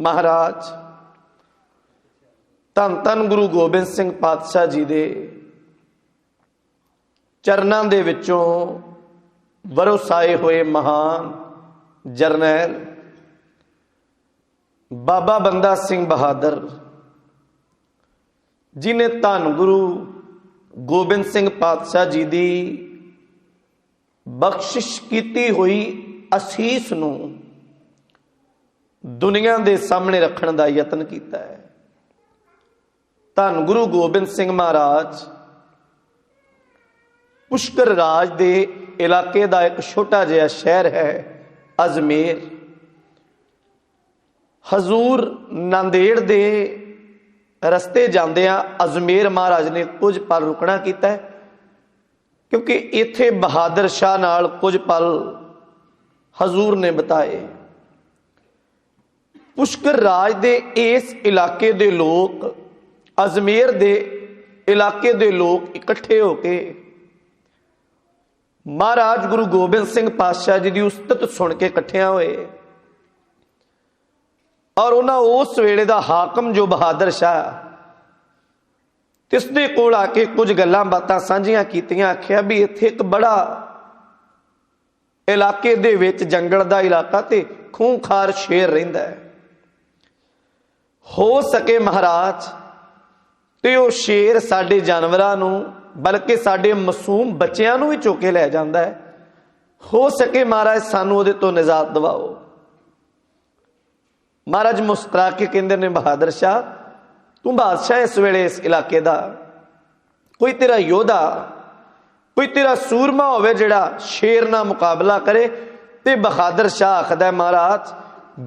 महाराज धन धन गुरु गोबिंद सिंह पातशाह जी दे चरनां दे विचों वरोसाए हुए महान जरनैल बाबा बंदा सिंह बहादुर जिन्हें धन गुरु गोबिंद सिंह पातशाह जी की बख्शिश की हुई असीस नूं दुनिया के सामने रखने का यत्न किया है। धन गुरु गोबिंद सिंह महाराज पुष्कर राज के इलाके का एक छोटा जिहा शहर है अजमेर। हजूर नांदेड़ दे रस्ते जांदियां अजमेर महाराज ने कुछ पल रुकना किया है, क्योंकि इत्थे बहादुर शाह नाल कुछ पल हजूर ने बताए। पुष्कर राज दे इस इलाके दे लोग, अजमेर दे इलाके दे लोग इकट्ठे होके महाराज गुरु गोबिंद सिंह पातशाह जी की उस्तत सुन के इकट्ठे होए और उन्होंने उस वेले का हाकम जो बहादुर शाह तिसदे कोल आके कुछ गल्लां बातां सांझियां कीतियां। आखिया भी इत्थे एक बड़ा इलाके दे विच जंगल का इलाका ते खूंखार शेर रहिंदा है, हो सके महाराज ते वो शेर साडे जानवरां नूं बल्कि साडे मासूम बच्चियां नूं भी चुक के लै जांदा है, हो सके महाराज सानूं उहदे तो निजात दिवाओ। महाराज मुस्कुरा के कहंदे ने बहादुर शाह तू बादशाह इस वेले इस इलाके का, कोई तेरा योधा कोई तेरा सूरमा होवे जिहड़ा शेर ना मुकाबला करे। ते बहादुर शाह आखदा महाराज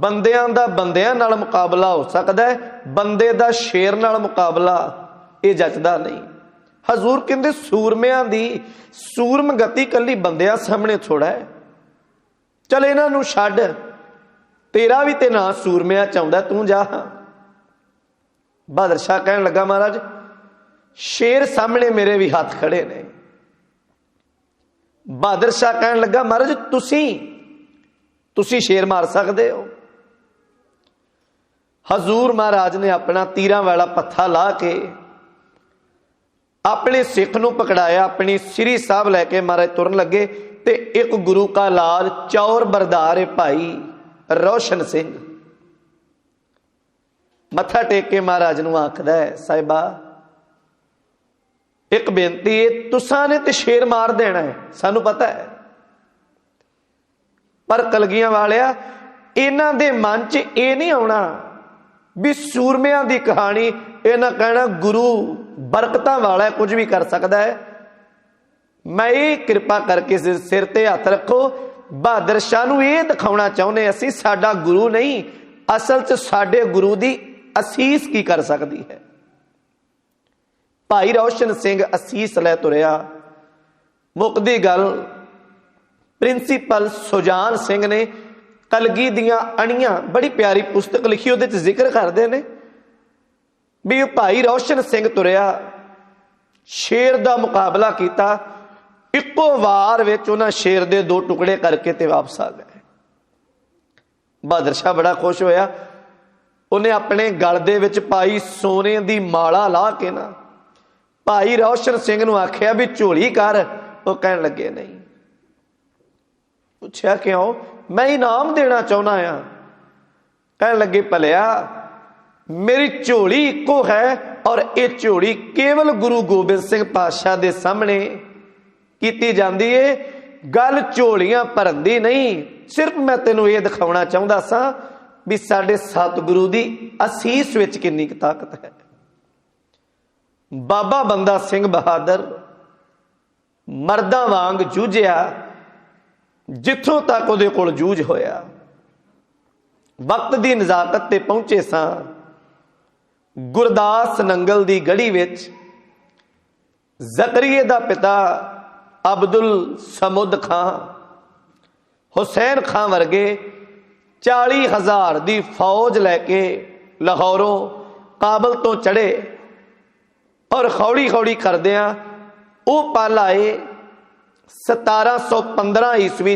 बंदियां दा बंदियां नाल मुकाबला हो सकदा है, बंदे दा शेर नाल मुकाबला ये जचदा नहीं। हजूर कहंदे सूरमियां दी सूरम गति कल्ली बंदियां सामने थोड़ा है, चल इन्हां नूं छड्ड, तेरा भी ते ना सूरमिया चाहुंदा, तू जा। बहादुर शाह कहन लगा महाराज शेर सामने मेरे भी हाथ खड़े ने। बहादुर शाह कहन लगा महाराज तुसी शेर मार सकते हो। हजूर महाराज ने अपना तीरां वाला पत्था ला के अपने सिख नूं पकड़ाया, अपनी सिरी साहब लैके महाराज तुरन लगे ते एक गुरु का लाल चौर बरदार है भाई रोशन सिंह मत्था टेक के महाराज नूं आखदा है साहिबा एक बेनती है, तुसां ने ते शेर मार देना है सानू पता है, पर कलगियां वालिया इन्हां दे मन च ये नहीं आउणा भी सूरमियां दी कहानी, इन्हां कहना गुरु बरकतां वाला है, कुछ भी कर सकता है। मैं ये कृपा करके सिर ते हथ रखो, बहादुर शाह नूं ये दिखाउणा चाहुंदे असीं साडा गुरु नहीं, असल च साडे गुरु दी असीस की कर सकती है। भाई रोशन सिंह असीस लै तुरिया। मुकदी गल प्रिंसीपल सुजान सिंह ने कलगी दियां अणियां बड़ी प्यारी पुस्तक लिखी, उहदे च जिक्र करते हैं भी भाई रोशन सिंह तुरिया शेर का मुकाबला किया, इको वार विच उन्हां शेर दे 2 टुकड़े करके ते वापस आ गए। बहादुर शाह बड़ा खुश होया, उन्हें अपने गल दे विच पाई सोने की माला ला के ना भाई रोशन सिंह नूं आखिया भी झोली कर। वो कहन लगे नहीं। पूछया क्यों? मैं इनाम देना चाहना आ। कहन लगे भलिया मेरी झोली इको है और यह झोली केवल गुरु गोबिंद सिंह पातशाह के सामने की जाती है, गल झोलियां भरन दी नहीं, सिर्फ मैं तेनों ये दिखाना चाहता सा भी साडे सतगुरु की असीस विच कितनी ताकत है। बाबा बंदा सिंह बहादुर मर्दां वांग जूझिया जिथों तक उहदे कोल जूझ होया। वक्त की नजाकत ते पहुंचे सां गुरदास नंगल की गढ़ी विच जकरीए दा पिता अब्दुल समुद खां हुसैन खां वर्गे 40,000 की फौज लैके लाहौरों काबल तो चढ़े और खौड़ी खौड़ी करदियां वो पल आए 1715 ईस्वी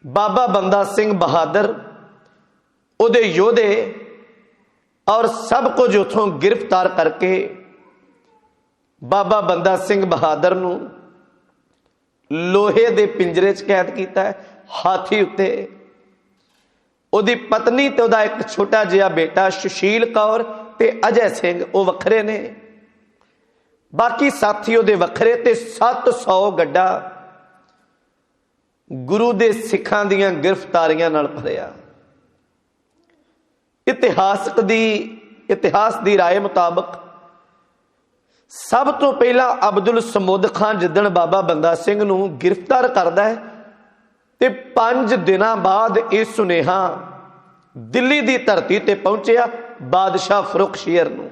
बाबा बंदा सिंह बहादुर उहदे योधे और सब कुछ उथों गिरफ्तार करके बाबा बंदा सिंह बहादुर नूं लोहे दे पिंजरे च कैद किया है, हाथी उत्ते। उहदी पत्नी ते उहदा एक छोटा जिहा बेटा सुशील कौर ते अजय सिंह वो वखरे ने, बाकी साथी उहदे वखरे, ते 700 गड्ढा गुरु दे सिखां दीयां गिरफ्तारियां नाल भरिया। इतिहास दी राय मुताबक सब तो पहला अब्दुल समूद खान जिदन बाबा बंदा सिंह नूं गिरफ्तार करदा है ते 5 दिनां बाद यह सुनेहा दिल्ली दी धरती ते पहुंचिया बादशाह फरुखशीर नूं।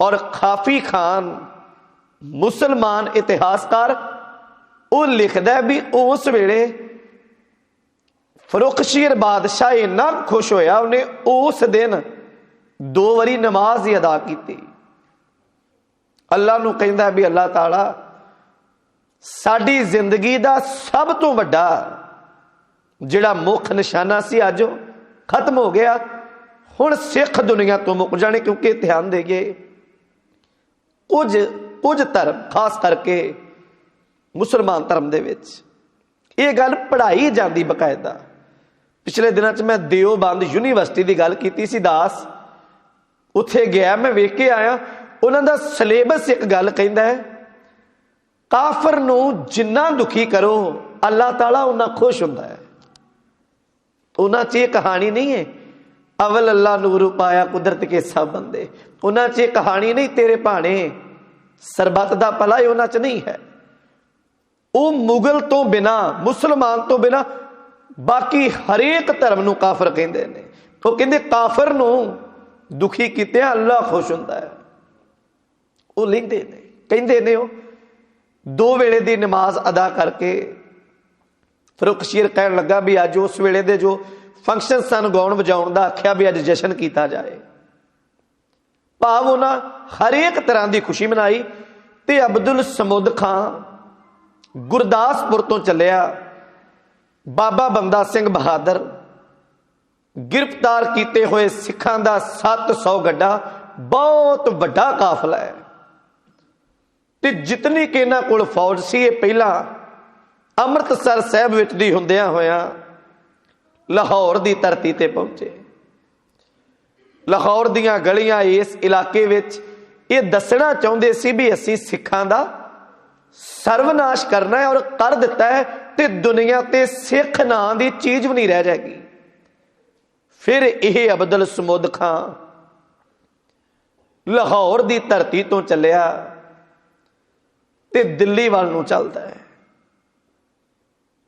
और खाफी खान मुसलमान इतिहासकार वो लिखदा है भी उस वेले फरुखशीर बादशाह इन्ना खुश होया, उन्हें उस दिन 2 बारी नमाज ही अदा की। अल्लाह नूं कहंदा भी अल्लाह ताला साडी जिंदगी दा सब तो वड्डा जिहड़ा मुख निशाना सी अज खत्म हो गया, हुण सिख दुनिया तो मुक जाने। क्योंकि ध्यान देइए कुछ धर्म खास करके मुसलमान धर्म दे विच ये गल पढ़ाई जाती बकायदा। पिछले दिनों च मैं देवबंद यूनीवर्सिटी की गल की सी दास, उत्थे गया मैं वेख के आया, उन्हों का सिलेबस एक गल कहता है काफर नूं जिन्ना दुखी करो अल्लाह ताला उन्ना खुश हुंदा है। उन्हां च ये कहानी नहीं है अवल अल्लाह नूर पाया कुदरत के सब बंदे, उन्हां च ये कहानी नहीं तेरे भाने सरबत दा भला, उन्हां च नहीं है। वो मुगल तो बिना मुसलमान तो बिना बाकी हरेक धर्म नूं काफर कहंदे ने। वो कहंदे काफर नूं दुखी कीते अल्लाह खुश हुंदा है। वो लिखते ने कहते ने 2 वेले की नमाज अदा करके फरुखशीर कहन लगा भी अज उस वेले दे जो फंक्शन सन गाउण वजाउण दा आख्या भी अज जशन किया जाए। भाव उन्हां हरेक तरह की खुशी मनाई। ते अब्दुल समूद खान गुरदासपुर तो चलिया बाबा बंदा सिंह बहादुर गिरफ्तार किए हुए सिखां दा 700 गड्ढा बहुत वड्डा काफला है। ते जितनी कि इन्हां कोल फौज सी ये पहला अमृतसर साहब विच दी हुंदियां होया लाहौर दी धरती ते पहुंचे। लाहौर दीयां गलियां इस इलाके विच ये दसना चाहुंदे सी भी असीं सिखां दा सर्वनाश करना है और कर दिता है, ते दुनिया ते सिख नां दी चीज भी नहीं रह जाएगी। फिर यह अब्दुल समूद खान लाहौर दी धरती तो चलिया ते दिल्ली वाल नूं चलदा है।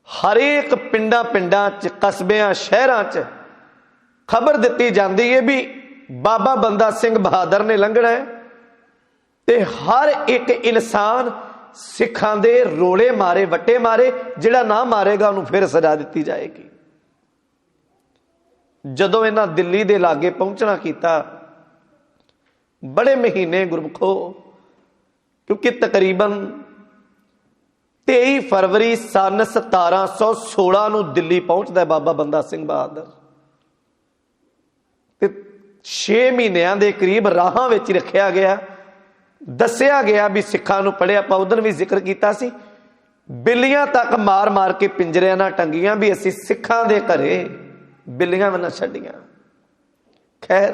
हरेक पिंडां पिंडां च कस्बियां शहरां च खबर दिती जाती है भी बाबा बंदा सिंह बहादुर ने लंघना है, ते हर एक इंसान सिखां दे रोले मारे वट्टे मारे, जिहड़ा ना मारेगा उन्होंने फिर सजा दी जाएगी। जदों इन्हां दिल्ली दे लागे पहुंचना कीता बड़े महीने गुरमुखो, क्योंकि तकरीबन 23 फरवरी सन 1716 नूं दिल्ली पहुंचता है बाबा बंदा सिंह बहादुर। 6 महीनों के करीब राहां विच रखिया गया। दसिया गया भी सिखां नूं पढ़िया आपां उधर भी जिक्र किया सी, बिल्लियां तक मार मार के पिंजरियां नाल टंगियां भी असीं सिखां दे घरे बिल्लियां भी ना छड्डियां। खैर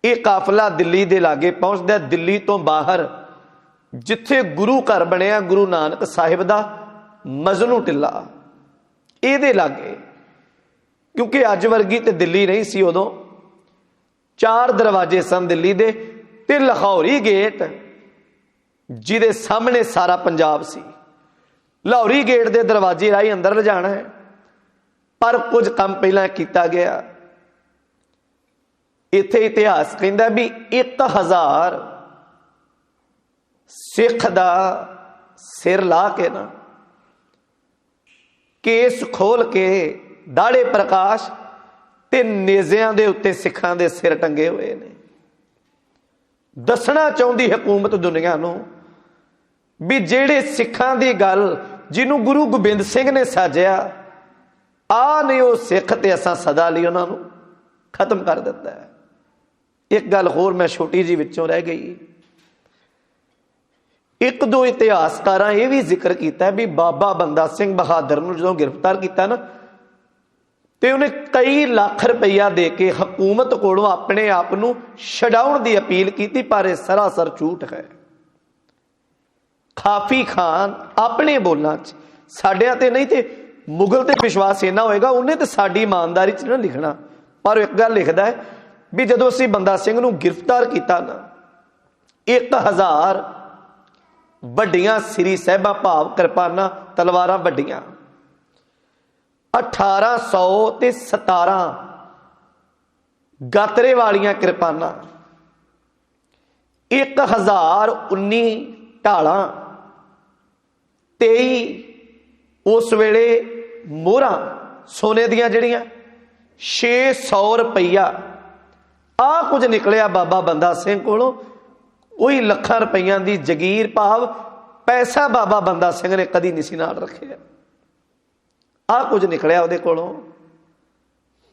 ये काफला दिल्ली दे लागे पहुंचदा। दिल्ली तो बाहर जिथे गुरु घर बनिया गुरु नानक साहिब दा मजनू टिला ये लागे, क्योंकि अज वर्गी तो दिल्ली नहीं सी, उदों 4 दरवाजे सन दिल्ली दे, ते लाहौरी गेट जिदे सामने सारा पंजाब सी। लाहौरी गेट के दरवाजे राही अंदर ले जाना है, पर कुछ काम पहला किया गया। इत्थे इतिहास कहता भी 1000 सिख दा सिर ला के ना केस खोल के दाड़े प्रकाश ते नेज़ियां दे उत्ते सिखां दे सिर टंगे हुए ने। दसना चाहती हुकूमत दुनिया नूं भी जेड़े सिखां दी गल जिन्हों गुरु गोबिंद सिंह ने साजिया आ नहीं वो सिख ते असां सदा लई उन्हां नूं खत्म कर दिता है। एक गल होर मैं छोटी जी विचों रह गई, एक दो इतिहासकारां यह भी जिक्र किया भी बाबा बंदा सिंह बहादुर नूं जदों गिरफ्तार किया ना, तो उन्हें कई लाख रुपया दे के हुकूमत कोलों अपने आप नूं छडाउण दी अपील की, पर यह सरासर झूठ है। खाफी खान अपने बोलना च साडियां ते नहीं ते मुगल ते विश्वास इन्ना होएगा, उन्हें तो साडी ईमानदारी च ना लिखना, पर एक गल लिखदा है भी जदों असीं बंदा सिंह नूं गिरफ्तार किया ना, 1000 वड्डियां सिरी साहिबां भाव किरपानां तलवारां वड्डियां, 1817 गातरे वालियां किरपानां, 1019 ढालां, 23 उस वेले मोहरां सोने दियां जड़ियां, 600 रुपया आ कुछ निकलिया बाबा बंदा सिंह कोलों। कोई लखां रुपया की जगीर भाव पैसा बाबा बंदा सिंह ने कदी नहीं सी नाल रखिया, आ कुछ निकलिया उहदे कोलों।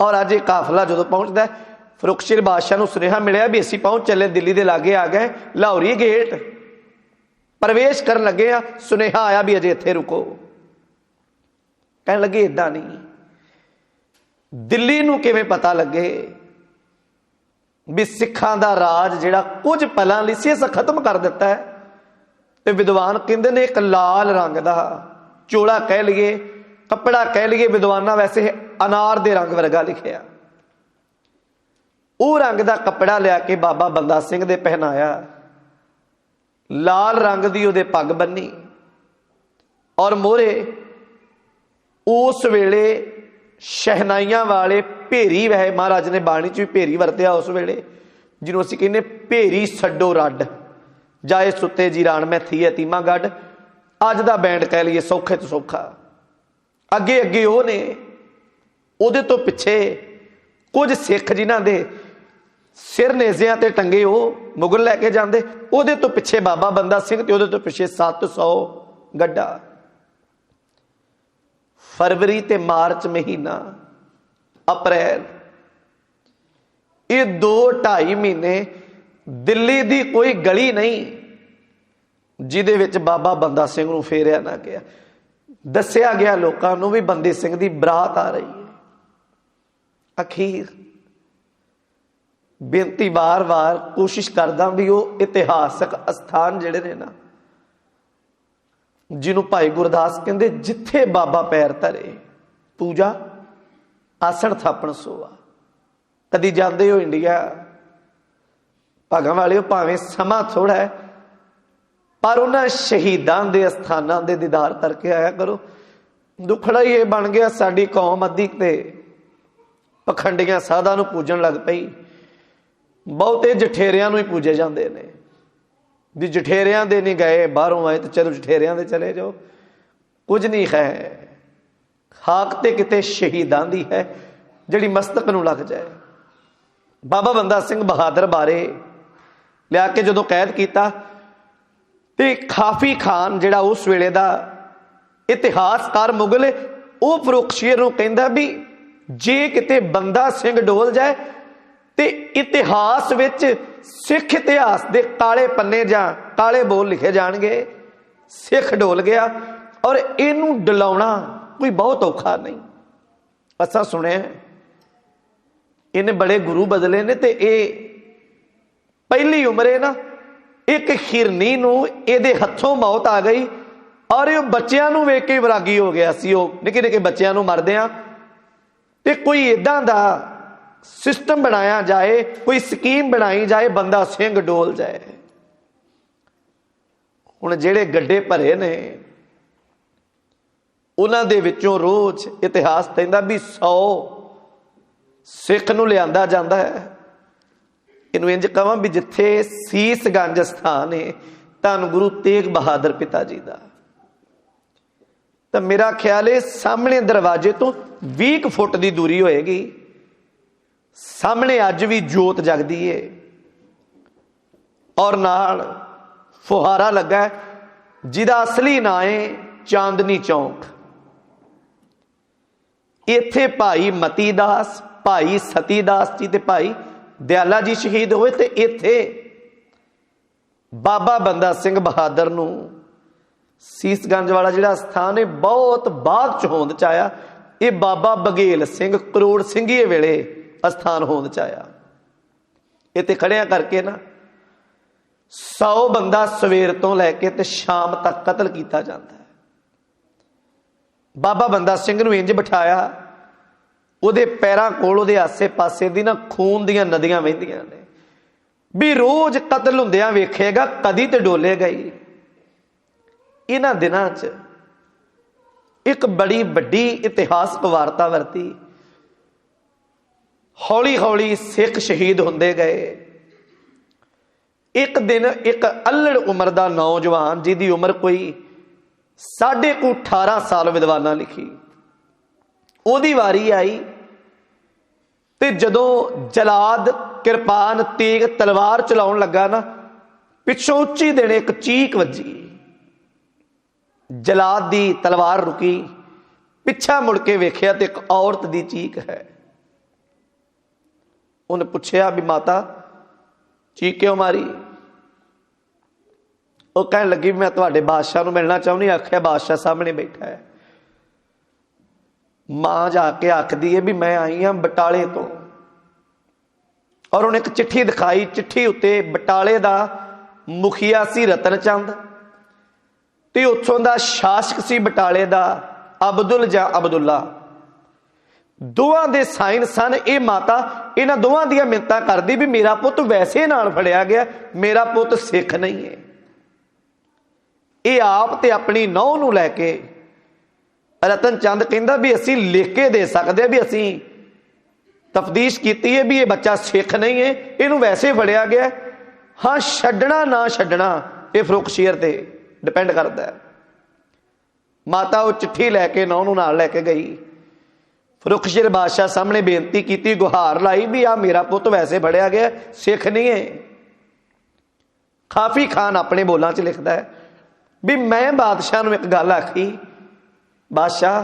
और अज काफिला जो पहुंचता है, फरुखशीर बादशाह नूं सुनेहा मिलिया भी असीं पहुंच चले, दिल्ली के लागे आ गए, लाहौरी गेट प्रवेश कर लगे आ, सुनेहा आया भी अजे इत्थे रुको। कह लगे इदां नहीं, दिल्ली नूं किवें पता लगे भी सिखां दा राज जिहड़ा कुछ पलां लई सी असां खत्म कर दिता है। ते विद्वान कहंदे ने एक लाल रंग दा चोला कह लीए, कपड़ा कह लीए, विद्वाना वैसे अनार दे रंग वर्गा लिखिया, वो रंग दा कपड़ा लिया के बाबा बंदा सिंह दे पहनाया, लाल रंग दी उहदे पग बन्नी, और मोहरे उस वेले शहनाइयां वाले भेरी, वह महाराज ने बाणी च भी भेरी वरत्या उस वेले, जिन्हों असीं कहने भेरी छड्डो रड, जाए सुते जी राण मैं थी यतीमा गढ़, अज दा बैंड कह लीए सौखे तो सौखा। अगे अगे वो ने, उहदे तो पिछे कुछ सिख जिन्हां दे सिर नेज़ियां ते टंगे वो मुगल लैके जाते, उहदे तो पिछे बाबा बंदा सिंह ते उहदे तो पिछे 700 गड्ढा। फरवरी ते मार्च महीना, अप्रैल, ये 2-2.5 महीने दिल्ली दी कोई गली नहीं जिहदे विच बाबा बंदा सिंह नूं फेरिया ना गया। दसिया गया लोकां नूं भी बंदे सिंह दी बरात आ रही है। अखीर बेनती बार बार कोशिश करदा भी वो इतिहासक अस्थान जिहड़े ने ना, जिन्हों भाई गुरदास कहते जिथे बाबा पैर धरे पूजा आसण थापण सोआ। कदी जाते हो इंडिया, भागां वाले भावें समा थोड़ा है, पर उन्होंने शहीदां दे अस्थानां दे दीदार करके आया करो। दुखड़ा ही ये बन गया, साडी कौम अद्धी ते पखंडियां साधां नूं पूजन लग पई, बहुते जठेरियां नूं ही पूजे जाते हैं। भी जठेरियां दे नहीं गए, बाहरों आए तो चलो जठेरियां दे चले जाओ, कुछ नहीं है। खाक ते किते शहीदां दी है जिहड़ी मस्तक नूं लग जाए। बाबा बंदा सिंह बहादुर बारे लिया के जदों कैद किया, ते खाफी खान जिहड़ा उस वेले दा इतिहासकार मुगल, वो फरुखशीर नूं कहंदा भी जे किते बंदा सिंह डोल जाए ते इतिहास विच सिख इतिहास दे काले पन्ने जां काले बोल लिखे जाणगे, सिख डोल गया। और इनू डलाउणा कोई बहुत औखा नहीं। असां सुने इन्हें बड़े गुरु बदले ने, ते ये पहली उम्रे ना एक खिरनी नूं इहदे हत्थों मौत आ गई, और ये बच्चों नूं वेख के वैरागी हो गया सी। वो निक्के निक्के बच्चों नूं मरदिआं, ते कोई इदां दा सिस्टम बनाया जाए, कोई स्कीम बनाई जाए, बंदा सिंह डोल जाए। हुण जिहड़े गड्ढे भरे ने उन्हां दे विचों रोज इतिहास कहंदा भी 100 सिख नूं लिआंदा जांदा है। इनू इंज कहां भी जिथे सीस गंज स्थान है धन गुरु तेग बहादुर पिता जी का, तो मेरा ख्याल है सामने दरवाजे तो 20 फुट की दूरी होएगी। सामने अज भी जोत जगदी है, और नाल फुहारा लगा है जिहदा असली नाम है चांदनी चौक। इत्थे भाई मती दास भाई सतीदास जी ते भाई दयाला जी शहीद होए, ते इत्थे बाबा बंदा सिंह बहादुर नूं सीसगंज वाला जिहड़ा स्थान है बहुत बाद च होंद च आया। ये बाबा बघेल सिंह करोड़ सिंघीए वेले अस्थान होंद च आया। इत्थे खड़िया करके ना 100 बंदा सवेर तो लैके ते शाम तक कतल किया जाता है। बाबा बंदा सिंह नूं इंज बिठाया, उहदे पैरां कोल उहदे आसे पासे दी ना खून दीयां नदियां वहदियां ने, भी रोज कतल हुंदियां वेखेगा, कदी ते डोलेगा ही। इन्हां दिनां च एक बड़ी वड्डी इतिहासक वारता वरती। हौली हौली सिख शहीद हुंदे गए। एक दिन एक अल्लड़ उम्र का नौजवान जिहदी उम्र कोई 18.5 साल विद्वाना लिखी, ओहदी वारी आई ते जदों जलाद किरपान तेग तलवार चलाउण लगा ना, पिछों उच्ची देने एक चीक वजी। जलाद दी तलवार रुकी, पिछा मुड़ के वेख्या तो एक औरत दी चीक है। उन्हें पूछया भी माता चीक क्यों मारी? वो कहने लगी मैं तुहाडे बादशाह नूं मिलना चाहुंदी। आख्या बादशाह सामने बैठा है। मां जाके आखदी है भी मैं आई हाँ बटाले तो, और उन्हें एक चिट्ठी दिखाई। चिट्ठी उत्ते बटाले दा मुखिया सी रतन चंद ते उत्थों दा शासक सी बटाले दा अब्दुल जां अब्दुल्ला, दोवां दे साइन सन। ये माता इन्हां दोवां दियां मिन्नतां करदी भी मेरा पुत वैसे नाल फड़िया गया, मेरा पुत सिख नहीं है। ये आप ते अपनी नौं नूं लैके रतन चंद कहंदा भी असीं लिख के दे सकदे भी असीं तफदीश कीती है भी ये बच्चा सिख नहीं है, इहनूं वैसे फड़िया गया। हाँ छड्डना ना छड्डना ये फरुखशीर ते डिपेंड करता है। माता वो चिट्ठी लैके नौं नूं नाल लैके गई। फरुखशीर बादशाह सामने बेनती की, गुहार लाई भी आ मेरा पुत वैसे फड़िया गया, सिख नहीं है। काफी खान अपने बोलों च लिखता है भी मैं बादशाह नूं एक गल आखी, बादशाह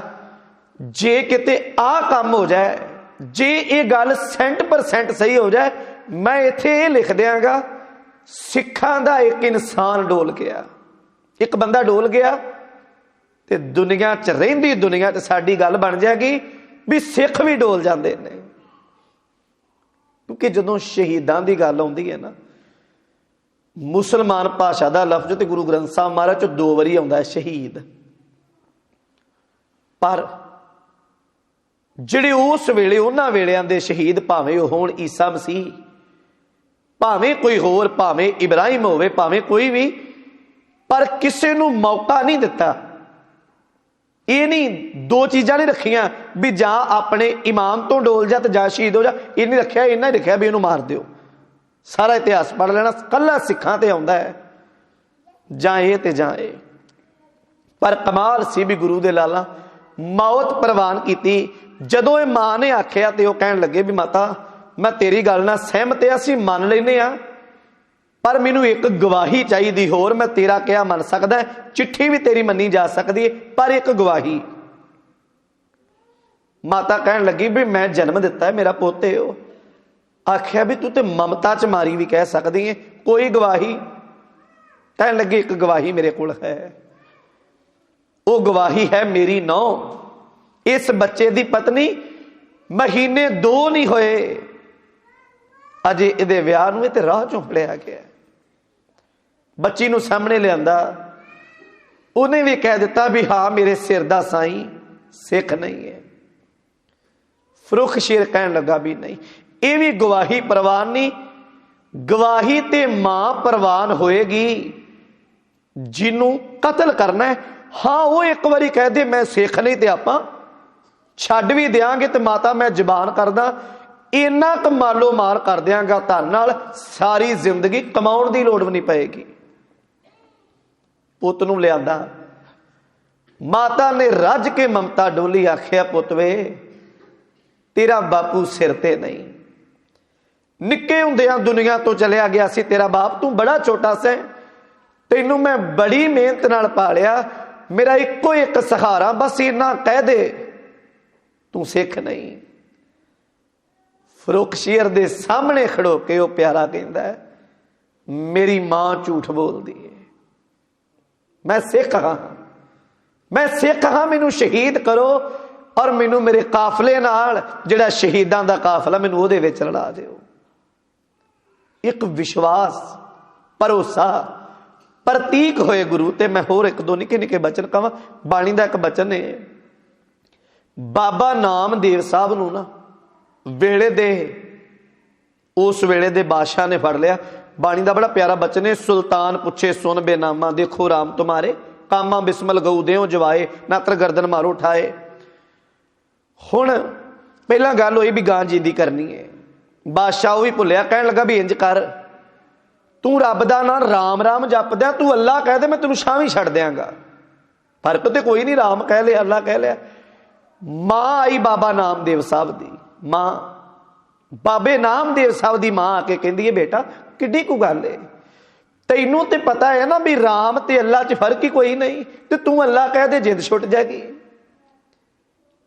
जे किते आ काम हो जाए, जे ये गल 100% सही हो जाए, मैं इत्थे ये लिख दियांगा सिखां दा एक इंसान डोल गया, एक बंदा डोल गया ते दुनिया च रहिंदी दुनिया च साडी गल बन जाएगी भी सिख भी डोल जाते हैं। क्योंकि जदों शहीदां दी गल आउंदी है ना, मुसलमान भाषा का लफ्ज तो गुरु ग्रंथ साहब महाराज चो 2 वारी आउंदा है शहीद, पर जिहड़े उस वेले उन्हां वेलियां दे शहीद भावें होण ईसा मसीह, भावें कोई होर, भावें इब्राहिम होवे, भावें कोई भी, पर किसी नूं मौका नहीं दिता। ये नहीं 2 चीज़ां नहीं रखियां भी जां अपने इमाम तो डोल जा तो जां शहीद हो जा, ये नहीं रखिया। इन्हां ही रखिया भी इहनूं मार दिओ। सारा इतिहास पढ़ लेना, कल्ला सिखां ते आउंदा है जां ये ते जां ये। पर कमाल सी भी गुरु दे लाला मौत प्रवान की। जदों ये मां ने आख्या तो कहण लगे भी माता मैं तेरी गल नाल सहमत है, असीं मान लैने आ, पर मैनू एक गवाही चाहिए होर। मैं तेरा क्या मन सकदा, चिट्ठी भी तेरी मनी जा सकती है, पर एक गवाही। माता कहन लगी भी मैं जन्म दिता है, मेरा पुत है। आख्या भी तू तो ममता च मारी भी कह सकती है, कोई गवाही? कहन लगी एक गवाही मेरे को है, वो गवाही है मेरी नौ, इस बच्चे की पत्नी, महीने 2 नहीं होए अजे इहदे विआह नूं ते राह चों फड़िया गया। बच्ची नूं सामने लिआंदा, उन्हें भी कह दिता भी हाँ मेरे सिर दा साईं सिख नहीं है। फरुखशीर कहन लगा भी नहीं, ये भी गवाही प्रवान नहीं, गवाही ते मां प्रवान होएगी जिन्हों कतल करना है। हाँ वो एक बारी कह दे मैं सिख नहीं तो आपां छड्ड भी देंगे, तो माता मैं जबान करदा इन्ना क मालो मार कर देंगा धन नाल, सारी जिंदगी कमाउण दी लोड़ भी नहीं पएगी। पुत नूं लिआंदा, माता ने रज के ममता डोली, आखिया पुत वे तेरा बापू सिर ते नहीं, निक्के हुंदियां दुनिया तो चलिया गया सी तेरा बाप, तू बड़ा छोटा से, तेनू मैं बड़ी मेहनत नाल पालिया, मेरा इको एक सहारा, बस इन्ना कह दे तू सिख नहीं। फरुखशीर दे सामने खड़ो के वो प्यारा कहता है, मेरी मां झूठ बोलती है, मैं सिख हाँ, मैं सिख हाँ, मैनू शहीद करो और मैनू मेरे काफले नाल जिहड़ा शहीदां दा काफला मैनू उहदे विच रला दिओ। एक विश्वास भरोसा प्रतीक होए गुरु। ते मैं होर एक दो निके निके बचन कहां। बाणी दा एक बचन है, बाबा नामदेव साहब नूं ना वेले दे उस वेले दे बादशाह ने फड़ लिया। बाणी दा बड़ा प्यारा बचन है, सुल्तान पूछे सुन बेनामा, देखो राम तुम्हारे कामा बिस्मल गऊ देओ जवाए, नात्र गर्दन मारो उठाए। हुण पहला गल होई भी गां जींदी करनी है, बादशाह वो भी भुलिया, कहन लगा भी इंज कर, तू रब दा नाम राम राम जपदा, तू अल्लाह कह दे मैं तेनू छां भी छड़ देंगा। फर्क तो कोई नहीं, राम कह लिया अल्लाह कह लिया। मां आई बाबा नामदेव साहब दी मां, बाबे नामदेव साहब दी मां आके कहंदी है, बेटा किड्डी को गल है, तैनू ते पता है ना भी राम ते अल्लाह च फर्क ही कोई नहीं, ते तू अल्लाह कह दे जिंद छुट जाएगी।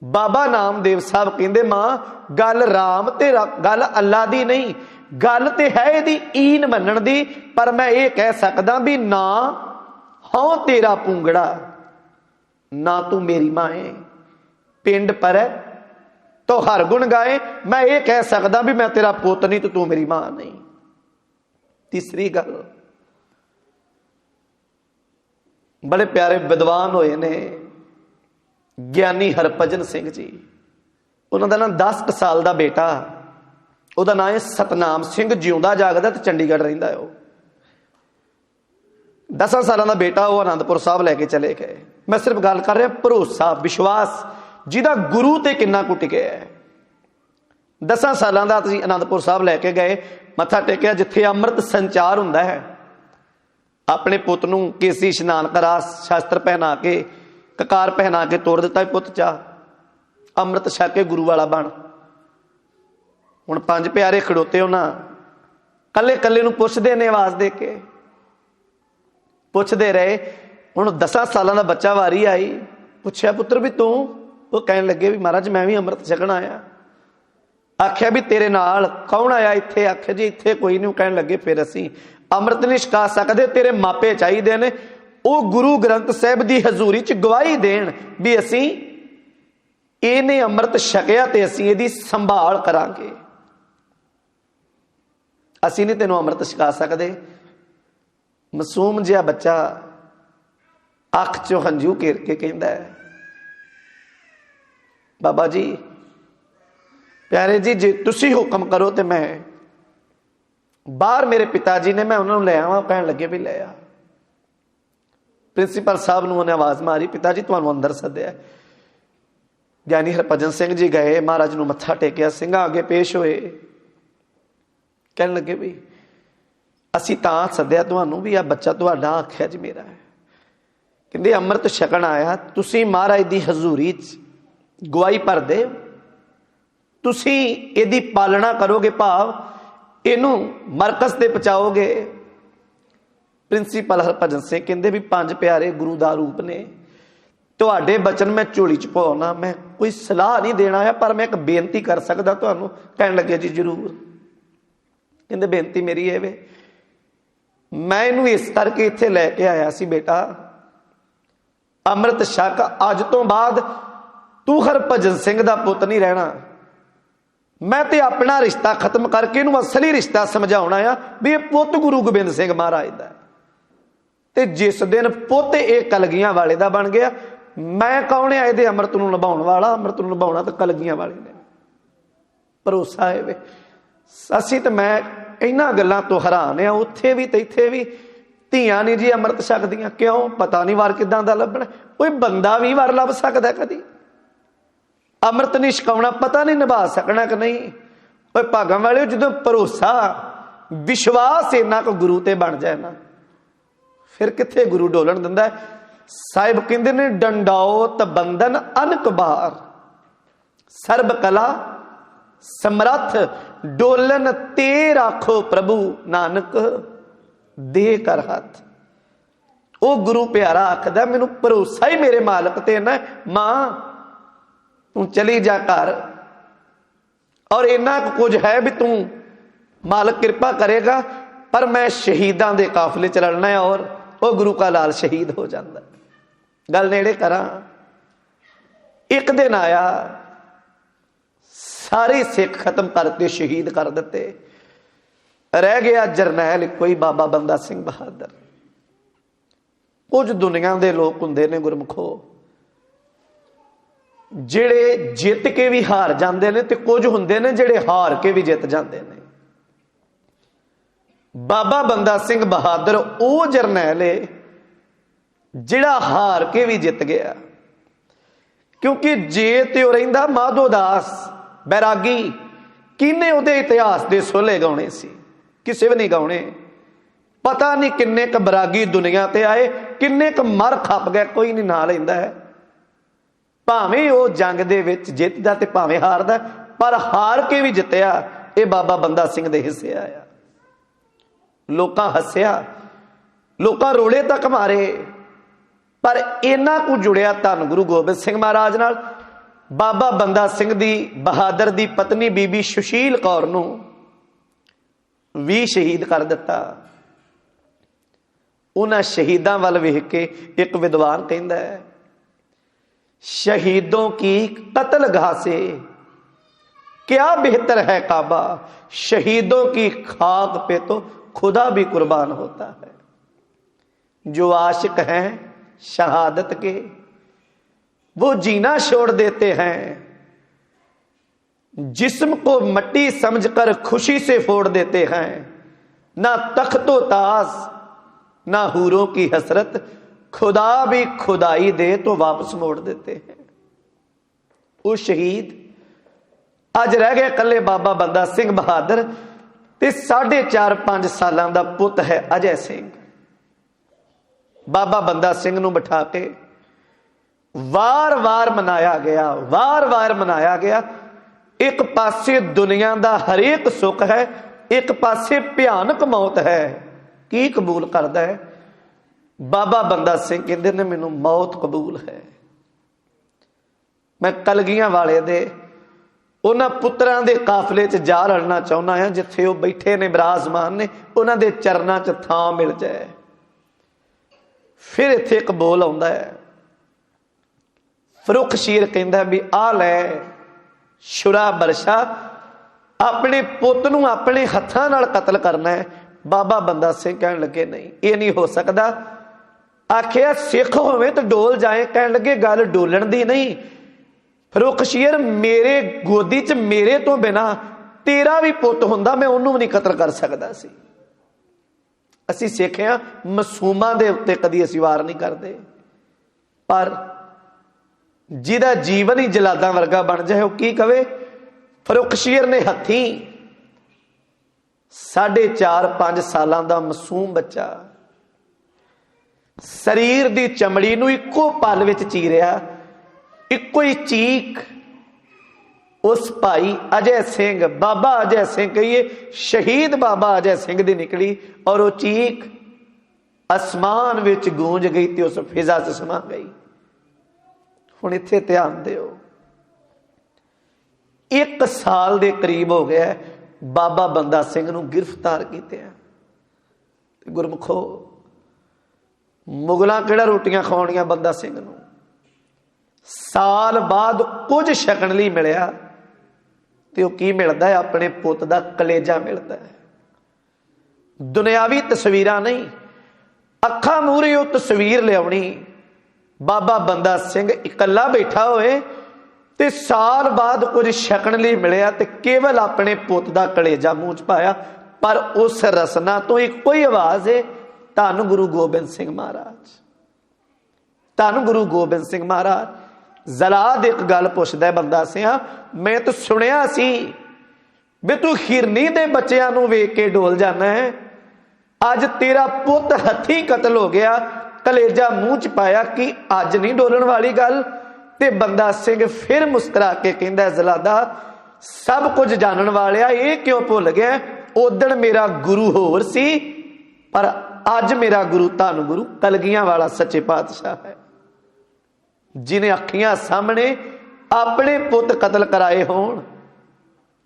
बाबा नामदेव साहब कहंदे मां गल राम ते गल अल्लाह दी नहीं, गल ते है इहदी ईन मनण दी, पर मैं ये कह सकदा भी ना हूं तेरा पूंगड़ा ना तू मेरी मां है, पिंड पर है तो हर गुण गाए, मैं ये कह सकदा भी मैं तेरा पुत नहीं तो तू मेरी मां नहीं। तीसरी गल, बड़े प्यारे विद्वान होए ने ज्ञानी हरभजन सिंह जी, उन्होंने ना 10 साल का बेटा, उसका नाम है सतनाम सिंह, जिउंदा जागदा ते चंडीगढ़ रहिंदा है। 10 साल का बेटा वो आनंदपुर साहब लैके चले गए। मैं सिर्फ गल कर रहा भरोसा विश्वास जिहदा गुरु ते किन्ना कुट गया है। 10 साल का तुसीं आनंदपुर साहब लैके गए, मत्था टेकिया जिथे अमृत संचार हुंदा है, अपने पुत नूं केसी इशनान करा, शास्त्र पहना के ककार पहना के तोड़ दिता, पुत चा अमृत छक के गुरु वाला बन। हुण 5 प्यारे खड़ोते हो ना, कले कले नूं पुछदे ने आवाज दे के, पुछदे रहे। हुण 10 साल का बच्चा वारी आई, पुछया पुत्र भी तू, वो कहन लगे भी महाराज मैं भी अमृत छकण आया। आख्या भी तेरे नाल कौन आया इत्थे? आख्या जी इत्थे कोई नहीं। कहन लगे फिर असीं अमृत नहीं छका सकते, तेरे मापे चाहिए ने, वो गुरु ग्रंथ साहिब की हजूरी च गवाही देण भी असीं इहने अमृत छकिया ते असीं इहदी संभाल करांगे, असीं नहीं तेनों अमृत छका सकते। मासूम जिहा बच्चा अख चों हंझू घेर के कहंदा है, बाबा जी प्यारे जी जे तुसी हुक्म करो तो मैं बाहर, मेरे पिता जी ने मैं उन्होंने ले आवा। कहन लगे भी ले आ। प्रिंसीपल साहब ने उन्हें आवाज मारी, पिता जी तुहानू अंदर सद्या। ज्ञानी हरभजन सिंह जी गए, महाराज नू मत्था टेकिया, सिंघां अगे पेश होए, कहन लगे भी असीं तां सद्या तुहानू भी आ बच्चा तुहाडा आख्या जी मेरा है, कहंदे अमृत छकण आया, तुसीं महाराज दी हजूरी च गवाही भर दे, तुसीं इहदी पालना करोगे, भाव इनू मरकज ते पहुंचाओगे। प्रिंसीपल हरभजन सिंह कहंदे भी 5 प्यारे गुरु दा रूप ने, तुहाडे बचन मैं झोली च पाउणा, मैं कोई सलाह नहीं देना आया, पर मैं एक बेनती कर सकदा तुहानू। कहन लगे जी जरूर। कहंदे बेनती मेरी है वे, मैं इनू इस करके इत्थे लैके आया सी बेटा, अमृत छक, अज तो बाद तू हरभजन सिंह दा पुत नहीं रहना, मैं ते अपना रिश्ता खत्म करके इनू असली रिश्ता समझाउणा आ भी ये पुत गुरु गोबिंद सिंह महाराज दा। ते जिस दिन पुत एक कलगियां वाले दा बन गया, मैं कौन है इहदे अमृत नूं निभाउण वाला? अमृत नूं निभाउणा तो कलगियां वाले ने। भरोसा है वे। असीं ते मैं इन्हां गल्लां तो हैरान आ, उत्थे भी ते इत्थे भी धीआं नहीं जी अमृत छकदियां, क्यों? पता नहीं वार किदां दा लभना, कोई बंदा भी वार लभ सकदा कदी। अमृत नहीं छकाउणा, पता नहीं निभा सकना कि नहीं। ओए भागां वाले जो भरोसा विश्वास इन्ना को गुरु ते बन जाए ना, फिर कित्थे गुरु डोलन दिंदा है। साहिब कहंदे ने डंडौत बंधन अनक बार, सर्ब कला समरथ डोलन ते राखो प्रभु, नानक दे कर हथ। वो गुरु प्यारा आखदा मैनू भरोसा ही मेरे मालक ते ना, मां तू चली जा घर और इन्ना कुछ है भी तू मालिक कृपा करेगा, पर मैं शहीदां दे काफले च लड़ना है। और वो गुरु का लाल शहीद हो जाता। गल नेड़े करा, एक दिन आया, सारे सिख खत्म करते, शहीद कर दिते, रह गया जरनैल कोई बाबा बंदा सिंह बहादुर। कुछ दुनिया के लोग हुंदे ने गुरमुखो, जिहड़े जित के भी हार जाते हैं, तो कुछ हुंदे ने जिहड़े हार के भी जित जाते हैं। बाबा बंदा सिंह बहादुर वो जरनैल है जिहड़ा हार के भी जित गया। क्योंकि जे तो रहिंदा माधोदास बैरागी, किन्ने उहदे इतिहास के सोले गाने सी, किसी भी नहीं गाने। पता नहीं किन्ने क बैरागी दुनिया ते आए, किन्ने क मर खप गए, कोई नहीं ना लैंदा है। भावें वो जंग दे विच जितदा ते भावें हारदा, पर हार के भी जितया, ये बाबा बंदा सिंह दे हिस्से आया। लोकां हस्या, लोकां रोले तक मारे, पर इन्ना कुछ जुड़िया धन गुरु गोबिंद सिंह महाराज नाल। बाबा बंदा सिंह दी बहादुर दी पत्नी बीबी सुशील कौर नूं भी शहीद कर दिता। उन्हां शहीदां वल वेख के एक विद्वान कहंदा है, शहीदों की कत्लगाह से क्या बेहतर है काबा, शहीदों की खाक पे तो खुदा भी कुर्बान होता है। जो आशिक हैं शहादत के, वो जीना छोड़ देते हैं, जिस्म को मट्टी समझकर खुशी से फोड़ देते हैं। ना तख्तो ताज ना हूरों की हसरत, खुदा भी खुदाई दे तो वापस मोड़ देते हैं। वो शहीद अज रह गए कले बाबा बंदा सिंह बहादुर ते 4.5-5 सालों का पुत है अजय सिंह। बाबा बंदा सिंह नूं बिठा के वार वार मनाया गया, वार वार मनाया गया। एक पासे दुनिया का हरेक सुख है, एक पासे भयानक मौत है। की कबूल करता है? बाबा बंदा सिंह कहते ने मैनू मौत कबूल है। मैं कलगियां वाले दे उन्हां पुत्रां दे काफले च जा रलना चाहुंदा हां, जिथे वो बैठे ने विराजमान ने, उन्हां दे चरनां च थां मिल जाए। फिर इत्थे एक बोल आउंदा है, फरुख शीर कहंदा भी आ लै शुरा बरशा, अपने पुत नूं अपने हत्थां नाल कतल करना है। बाबा बंदा सिंह कहन लगे नहीं, ये नहीं हो सकता। आखिया सिख होवे तो डोल जाए, कहन लगे गल डोलण दी नहीं। फरुख शीर मेरे गोदी च मेरे तो बिना तेरा भी पुत हुंदा, मैं उन्होंने नहीं कतल कर सकता सी। असी सिख हां, मासूमां दे उत्ते कदी असी वार नहीं करते, पर जिहदा जीवन ही जलादां वर्गा बन जाए, वो की कवे? फरुख शीर ने हथी 4.5-5 सालां दा मासूम बच्चा शरीर दी चमड़ी नूं इक्को पल विच चीरिया। इक्को ही चीख उस भाई अजय सिंह, बाबा अजय सिंह कहिए, शहीद बाबा अजय सिंह दी निकली, और वो चीख आसमान विच गूंज गई ते उस फिजा च समा गई। हुण इत्थे ध्यान दिओ, 1 साल दे करीब हो गया बाबा बंदा सिंह नूं गिरफ्तार कीते। गुरमुखो, मुगलां किहड़ा रोटियां खवाउणियां बंदा सिंह नूं? साल बाद कुछ छकण लई मिलिया, ते की मिलता है? अपने पुत दा कलेजा मिलता है। दुनियावी तस्वीरां नहीं, अखां मूहरे वो तस्वीर लियाउणी, बाबा बंदा सिंह इकल्ला बैठा होए ते साल बाद कुछ छकण लई मिलिया, ते केवल अपने पुत दा कलेजा मूँह च पाया। पर उस रसना तो एक कोई आवाज है, धन गुरु गोबिंद सिंह महाराज, धन गुरु गोबिंद सिंह महाराज। जलाद एक गल पुछदा बंदा सिंह, मैं तो सुनिया सी भी तू हिरनी दे बच्चियां नूं वेख के डोल जाना है, अज तेरा पुत हथी कतल हो गया, कलेजा मूँह च पाया, कि अज नहीं डोलण वाली गल? ते बंदा सिंह फिर मुस्कुरा के कहंदा, जलादा सब कुछ जानन वालिया, ये क्यों भुल गया? उदण मेरा गुरु होर सी, पर अज मेरा गुरु धन गुरु कलगियां वाला सच्चे पातशाह है, जिन्हें अखियां सामने अपने पुत कतल कराए होण।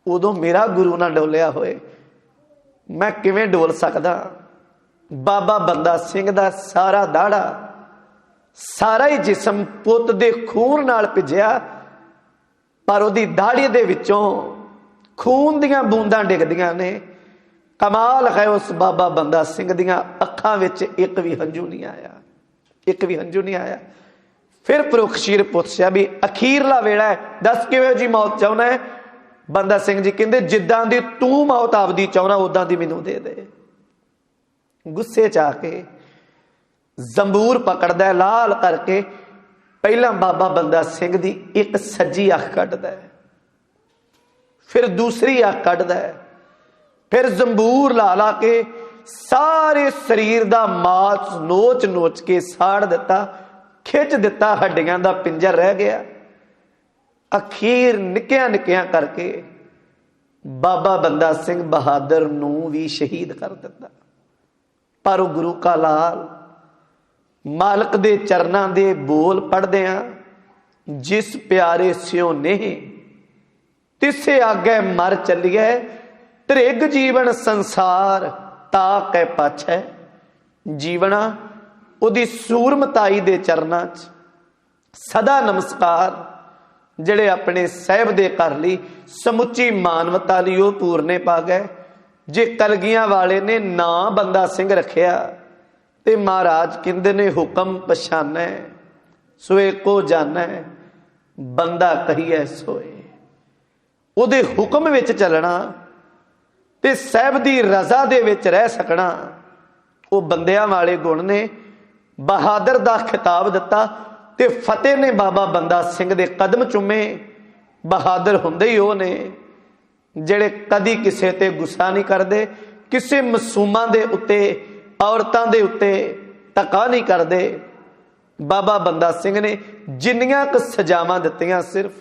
उदों मेरा गुरु ना डोलिया होए मैं किवें डोल सकदा। बाबा बंदा सिंह दा सारा दाड़ा सारा ही जिसम पुत दे खून नाल भिजिया, पर उहदी दाड़ी दे विचों खून दियां बूंदां डिगदियां ने। कमाल है उस बाबा बंदा सिंह दियां अखां विच एक भी हंझू नहीं आया, एक भी हंझू नहीं आया। फिर पुरखशीर पुछया भी अखीरला वेला है, दस किवें जी मौत चाहुंदा है? बंदा सिंह जी कहंदे जिद्दां दी तू मौत आपदी चाहुंदा उदां दी मैनूं दे दे। गुस्से च आके जंबूर पकड़दा लाल करके, पहला बाबा बंदा सिंह दी एक सज्जी अख कढ़दा है, फिर दूसरी अख कढ़दा है, फिर जंबूर ला ला के सारे शरीर दा मांस नोच नोच के साड़ दिता, खिंच दिता, हड्डियां दा पिंजर रह गया। अखीर निक्कियां निक्कियां करके बाबा बंदा सिंह बहादुर नूं भी शहीद कर दिता। पर वो गुरु का लाल मालक दे चरनां दे बोल पढ़दियां, जिस प्यारे स्यों ने तिसे आगे मर चलिए, त्रिग जीवन संसार ताकै पाछै। जीवना उदी सूरमताई दे चरनां च सदा नमस्कार, जिहड़े अपने साहिब दे घर लई समुची मानवता लई ओह पूरने पा गए। जे कलगियां वाले ने ना बंदा सिंह रखिया ते महाराज कहंदे ने हुक्म पछानै सोए को जानै, बंदा कहिए सोए। उहदे हुक्म विच चलना ते साहिब दी रजा दे विच रह सकना, वो बंदियां वाले गुण ने। बहादुर दा खिताब दिता ते फतेह ने बाबा बंदा सिंह दे कदम चुमे। बहादुर हुंदे ही ओह ने जिहड़े कदी किसे ते गुस्सा नहीं करदे, किसे मासूमां दे उत्ते औरतां दे उत्ते धक्का नहीं करदे। बाबा बंदा सिंह ने जिन्नियां क सजावां दित्तियां सिर्फ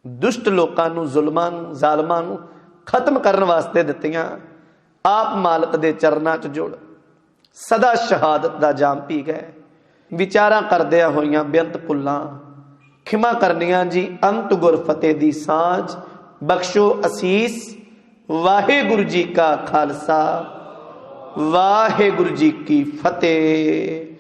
दुष्ट लोकां नूं, जुल्मां नूं, जालमां नूं खत्म करन वास्ते दित्तियां। आप मालक दे चरनां च जुड़ सदा शहादत दा जाम पी गए। विचारां करदियां होइयां बेअंत भुल्लां खिमा करनियां जी, अंत गुर फतेह दी सांझ बख्शो असीस। वाहिगुरु जी का खालसा, वाहिगुरु जी की फतेह।